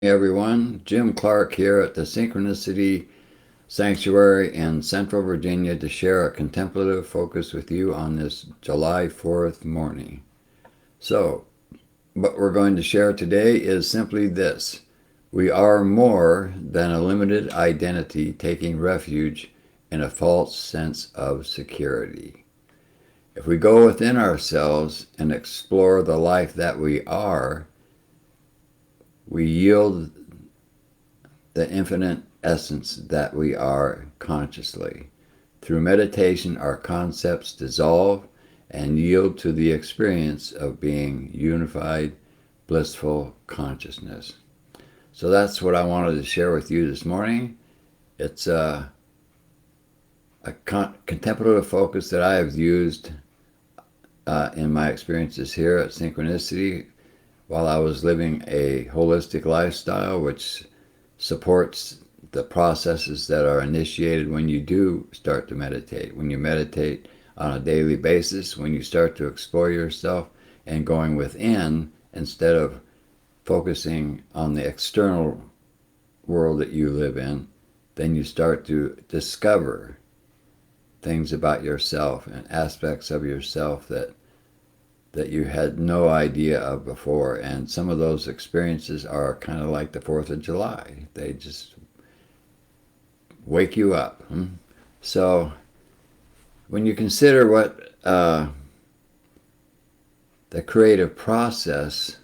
Hey everyone, Jim Clarke here at the Synchronicity Sanctuary in Central Virginia to share a contemplative focus with you on this July 4th morning. So, what we're going to share today is simply this. We are more than a limited identity taking refuge in a false sense of security. If we go within ourselves and explore the life that we are, we yield the infinite essence that we are consciously. Through meditation, our concepts dissolve and yield to the experience of being unified, blissful consciousness. So that's what I wanted to share with you this morning. It's a contemplative focus that I have used in my experiences here at Synchronicity while I was living a holistic lifestyle, which supports the processes that are initiated when you do start to meditate. When you meditate on a daily basis, when you start to explore yourself and going within instead of focusing on the external world that you live in, then you start to discover things about yourself and aspects of yourself that you had no idea of before. And some of those experiences are kind of like the 4th of July. They just wake you up. So when you consider what the creative process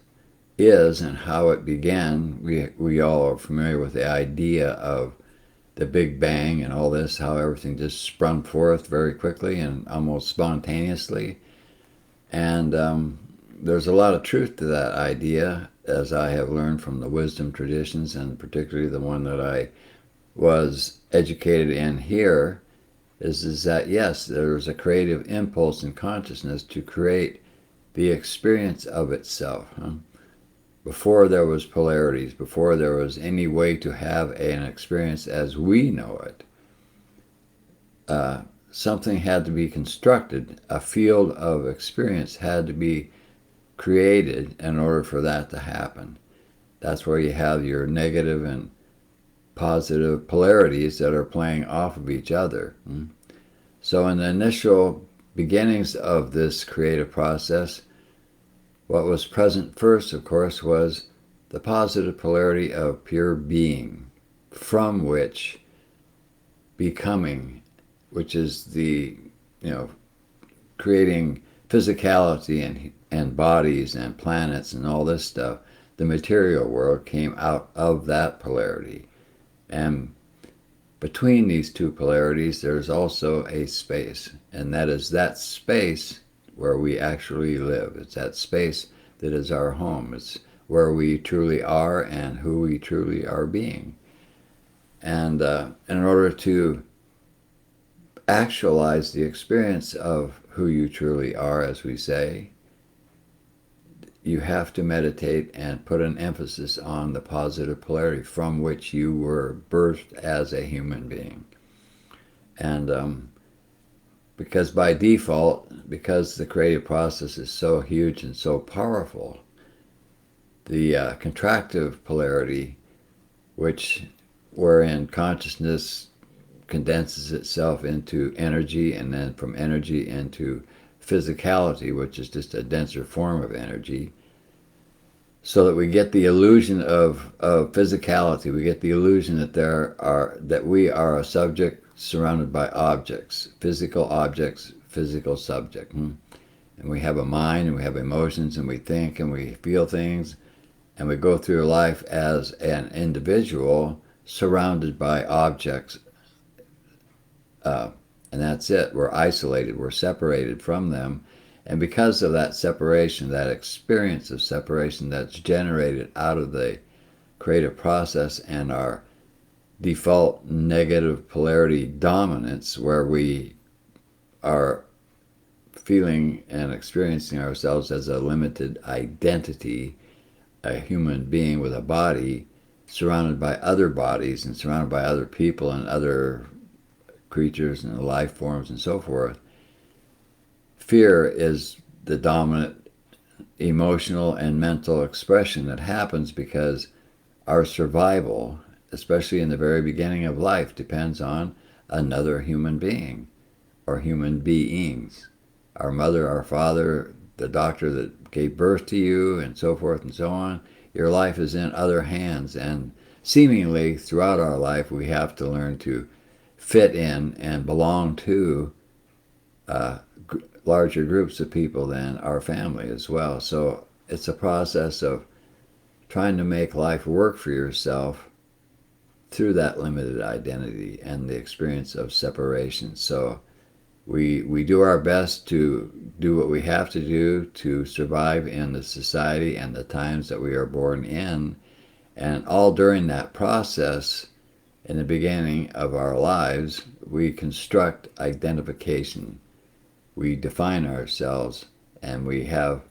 is and how it began, we all are familiar with the idea of the Big Bang and all this, how everything just sprung forth very quickly and almost spontaneously. And there's a lot of truth to that idea, as I have learned from the wisdom traditions, and particularly the one that I was educated in here, is that yes, there's a creative impulse in consciousness to create the experience of itself. Before there was polarities, before there was any way to have an experience as we know it, something had to be constructed. A field of experience had to be created in order for that to happen. That's where you have your negative and positive polarities that are playing off of each other. So in the initial beginnings of this creative process, what was present first, of course, was the positive polarity of pure being, from which becoming, which is the, creating physicality and bodies and planets and all this stuff, the material world came out of that polarity. And between these two polarities, there's also a space, and that is that space where we actually live. It's that space that is our home. It's where we truly are and who we truly are being. And in order to actualize the experience of who you truly are, as we say, you have to meditate and put an emphasis on the positive polarity from which you were birthed as a human being. And because by default, because the creative process is so huge and so powerful, the contractive polarity, wherein consciousness condenses itself into energy, and then from energy into physicality, which is just a denser form of energy, so that we get the illusion of physicality. We get the illusion that we are a subject surrounded by objects, physical subject. And we have a mind, and we have emotions, and we think, and we feel things, and we go through life as an individual surrounded by objects. And that's it. We're isolated. We're separated from them. And because of that separation, that experience of separation that's generated out of the creative process and our default negative polarity dominance, where we are feeling and experiencing ourselves as a limited identity, a human being with a body, surrounded by other bodies and surrounded by other people and other creatures and life forms and so forth. Fear is the dominant emotional and mental expression that happens because our survival, especially in the very beginning of life, depends on another human being or human beings. Our mother, our father, the doctor that gave birth to you, and so forth and so on. Your life is in other hands, and seemingly throughout our life we have to learn to fit in and belong to larger groups of people than our family as well. So it's a process of trying to make life work for yourself through that limited identity and the experience of separation. So we do our best to do what we have to do to survive in the society and the times that we are born in. And all during that process, in the beginning of our lives, we construct identification. We define ourselves, and we have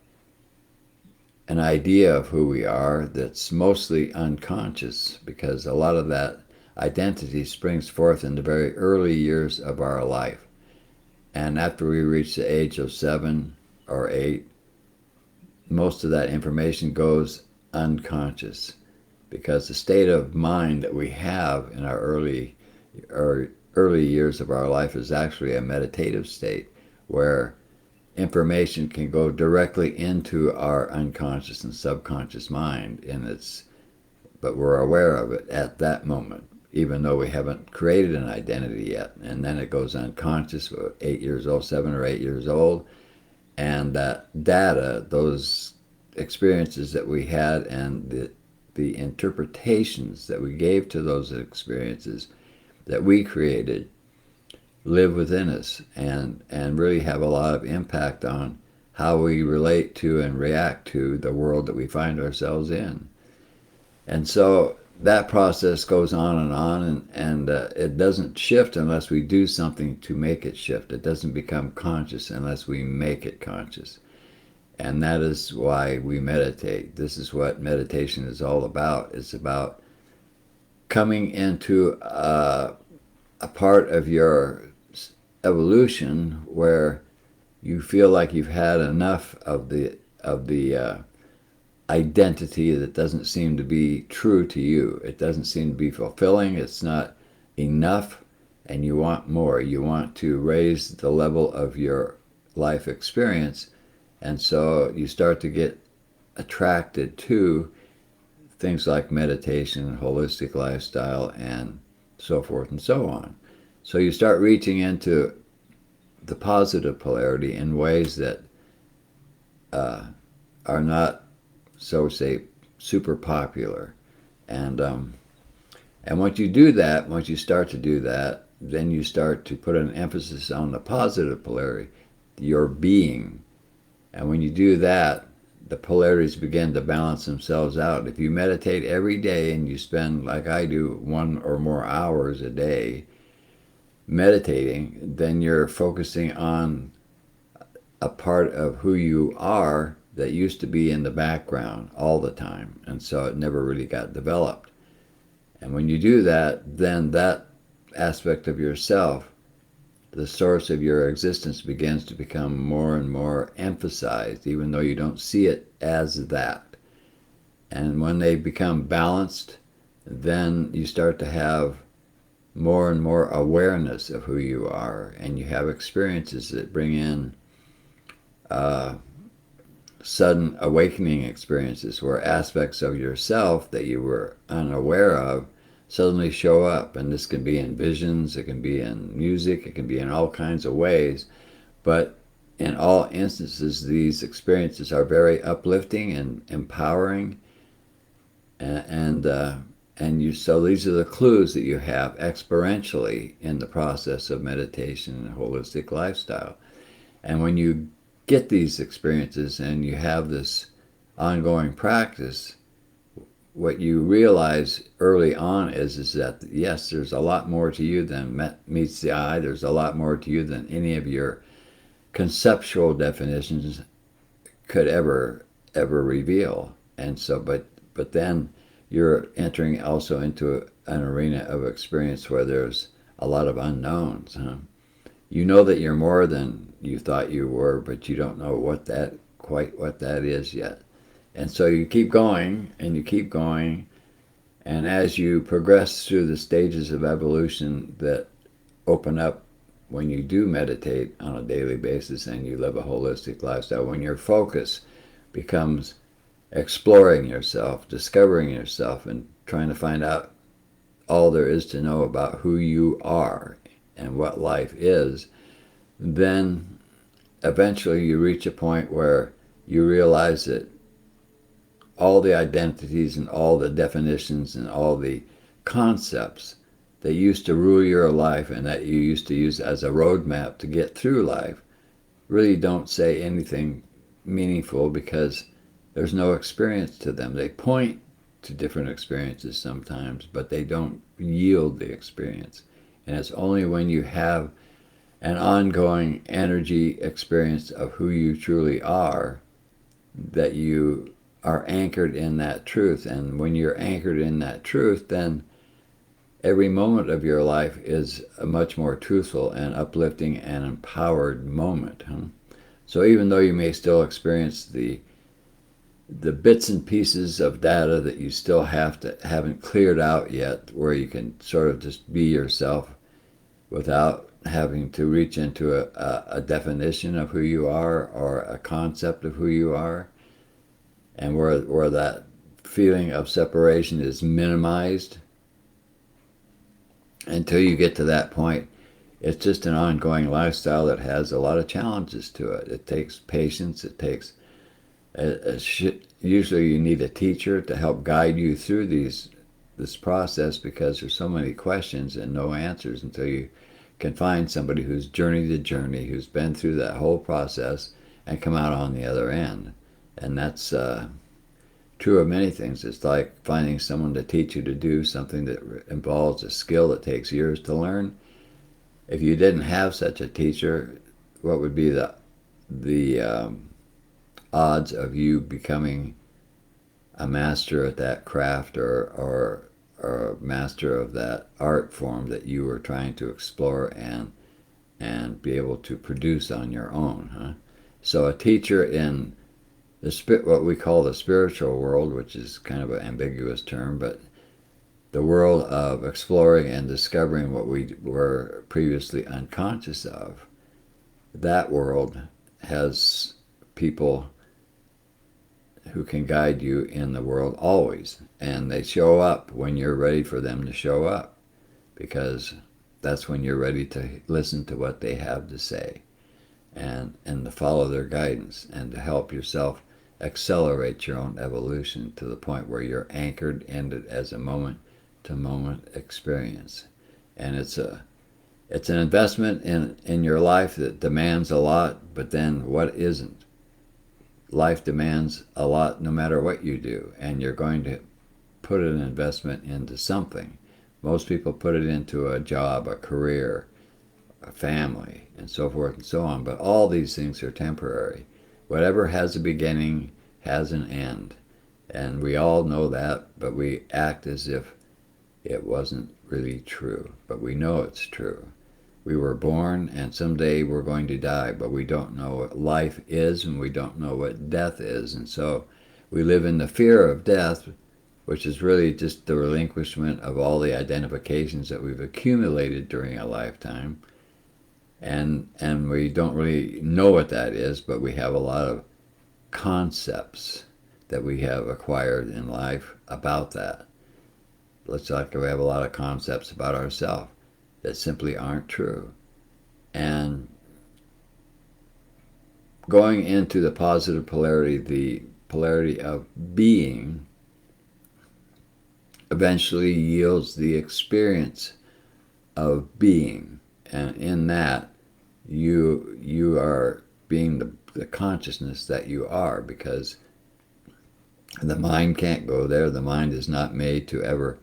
an idea of who we are that's mostly unconscious, because a lot of that identity springs forth in the very early years of our life. And after we reach the age of 7 or 8, most of that information goes unconscious, because the state of mind that we have in our early years of our life is actually a meditative state where information can go directly into our unconscious and subconscious mind, but we're aware of it at that moment, even though we haven't created an identity yet. And then it goes unconscious, 8 years old, 7 or 8 years old, and that data, those experiences that we had and the interpretations that we gave to those experiences that we created, live within us and really have a lot of impact on how we relate to and react to the world that we find ourselves in. And so that process goes on, and it doesn't shift unless we do something to make it shift. It doesn't become conscious unless we make it conscious. And that is why we meditate. This is what meditation is all about. It's about coming into a part of your evolution where you feel like you've had enough of the identity that doesn't seem to be true to you. It doesn't seem to be fulfilling. It's not enough, and you want more. You want to raise the level of your life experience, and so you start to get attracted to things like meditation, holistic lifestyle, and so forth and so on. So you start reaching into the positive polarity in ways that are not, so say, super popular. And once you do that, once you start to do that, then you start to put an emphasis on the positive polarity, your being. And when you do that, the polarities begin to balance themselves out. If you meditate every day and you spend, like I do, 1 or more hours a day meditating, then you're focusing on a part of who you are that used to be in the background all the time, and so it never really got developed. And when you do that, then that aspect of yourself, the source of your existence, begins to become more and more emphasized, even though you don't see it as that. And when they become balanced, then you start to have more and more awareness of who you are, and you have experiences that bring in sudden awakening experiences where aspects of yourself that you were unaware of suddenly show up. And this can be in visions, it can be in music, it can be in all kinds of ways. But in all instances, these experiences are very uplifting and empowering. So these are the clues that you have experientially in the process of meditation and holistic lifestyle. And when you get these experiences and you have this ongoing practice, what you realize early on is that, yes, there's a lot more to you than meets the eye. There's a lot more to you than any of your conceptual definitions could ever reveal. And so, but then you're entering also into an arena of experience where there's a lot of unknowns. You know that you're more than you thought you were, but you don't know quite what that is yet. And so you keep going and you keep going, And as you progress through the stages of evolution that open up when you do meditate on a daily basis and you live a holistic lifestyle, when your focus becomes exploring yourself, discovering yourself, and trying to find out all there is to know about who you are and what life is, then eventually you reach a point where you realize that all the identities and all the definitions and all the concepts that used to rule your life and that you used to use as a roadmap to get through life really don't say anything meaningful, because there's no experience to them. They point to different experiences sometimes, but they don't yield the experience. And it's only when you have an ongoing energy experience of who you truly are that you are anchored in that truth. And when you're anchored in that truth, then every moment of your life is a much more truthful and uplifting and empowered moment. So even though you may still experience the bits and pieces of data that you still haven't cleared out yet, where you can sort of just be yourself without having to reach into a definition of who you are or a concept of who you are, and where that feeling of separation is minimized, until you get to that point, it's just an ongoing lifestyle that has a lot of challenges to it. It takes patience. It takes usually you need a teacher to help guide you through this process, because there's so many questions and no answers until you can find somebody who's journeyed the journey, who's been through that whole process and come out on the other end. And that's true of many things. It's like finding someone to teach you to do something that involves a skill that takes years to learn. If you didn't have such a teacher, what would be the odds of you becoming a master at that craft or a master of that art form that you were trying to explore and be able to produce on your own? So a teacher in what we call the spiritual world, which is kind of an ambiguous term, but the world of exploring and discovering what we were previously unconscious of, that world has people who can guide you in the world always. And they show up when you're ready for them to show up, because that's when you're ready to listen to what they have to say and to follow their guidance and to help yourself accelerate your own evolution to the point where you're anchored in it as a moment-to-moment experience. And it's an investment in your life that demands a lot, but then what isn't? Life demands a lot no matter what you do, and you're going to put an investment into something. Most people put it into a job, a career, a family, and so forth and so on, but all these things are temporary. Whatever has a beginning has an end, and we all know that, but we act as if it wasn't really true, but we know it's true. We were born, and someday we're going to die, but we don't know what life is, and we don't know what death is. And so we live in the fear of death, which is really just the relinquishment of all the identifications that we've accumulated during a lifetime. And we don't really know what that is, but we have a lot of concepts that we have acquired in life about that. Looks like we have a lot of concepts about ourselves that simply aren't true. And going into the positive polarity, the polarity of being, eventually yields the experience of being. And in that, you are being the consciousness that you are, because the mind can't go there. The mind is not made to ever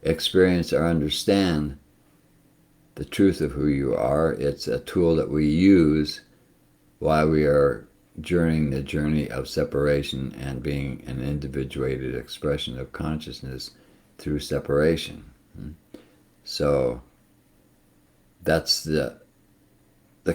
experience or understand the truth of who you are. It's a tool that we use while we are journeying the journey of separation and being an individuated expression of consciousness through separation. So that's the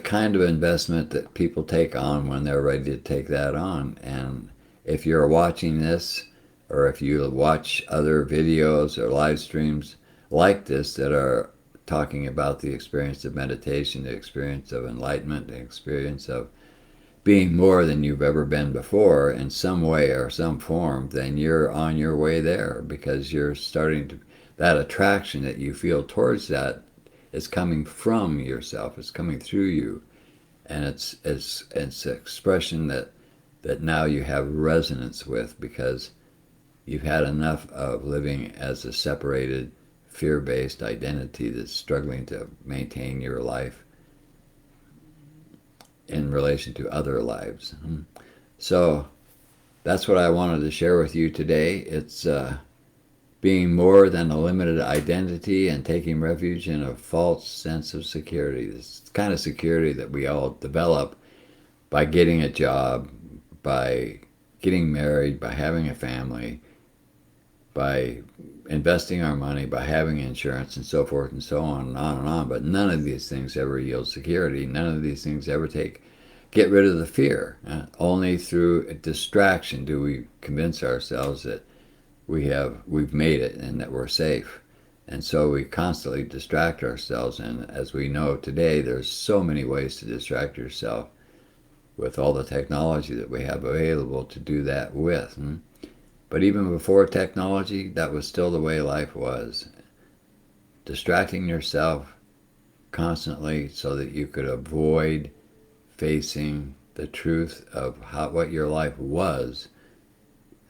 kind of investment that people take on when they're ready to take that on. And if you're watching this or if you watch other videos or live streams like this that are talking about the experience of meditation, the experience of enlightenment, the experience of being more than you've ever been before in some way or some form, then you're on your way there, because you're starting to, that attraction that you feel towards that is coming from yourself, it's coming through you, and it's an expression that now you have resonance with, because you've had enough of living as a separated, fear-based identity that's struggling to maintain your life in relation to other lives. So that's what I wanted to share with you today. It's being more than a limited identity and taking refuge in a false sense of security. This kind of security that we all develop by getting a job, by getting married, by having a family, by investing our money, by having insurance, and so forth and so on and on and on. But none of these things ever yield security. None of these things ever get rid of the fear. Only through distraction do we convince ourselves that we've made it and that we're safe. And so we constantly distract ourselves. And as we know today, there's so many ways to distract yourself with all the technology that we have available to do that with. But even before technology, that was still the way life was. Distracting yourself constantly so that you could avoid facing the truth of what your life was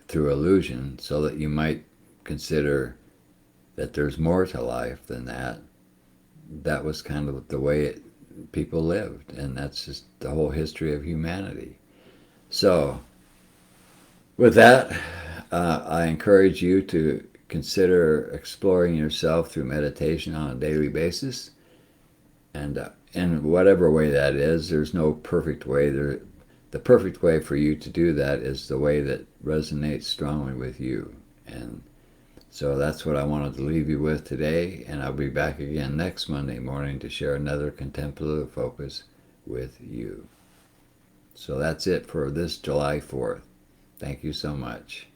through illusion, so that you might consider that there's more to life than that. That was kind of the way people lived, and that's just the whole history of humanity. So, with that, I encourage you to consider exploring yourself through meditation on a daily basis. And in whatever way that is, there's no perfect way. The perfect way for you to do that is the way that resonates strongly with you. And so that's what I wanted to leave you with today. And I'll be back again next Monday morning to share another contemplative focus with you. So that's it for this July 4th. Thank you so much.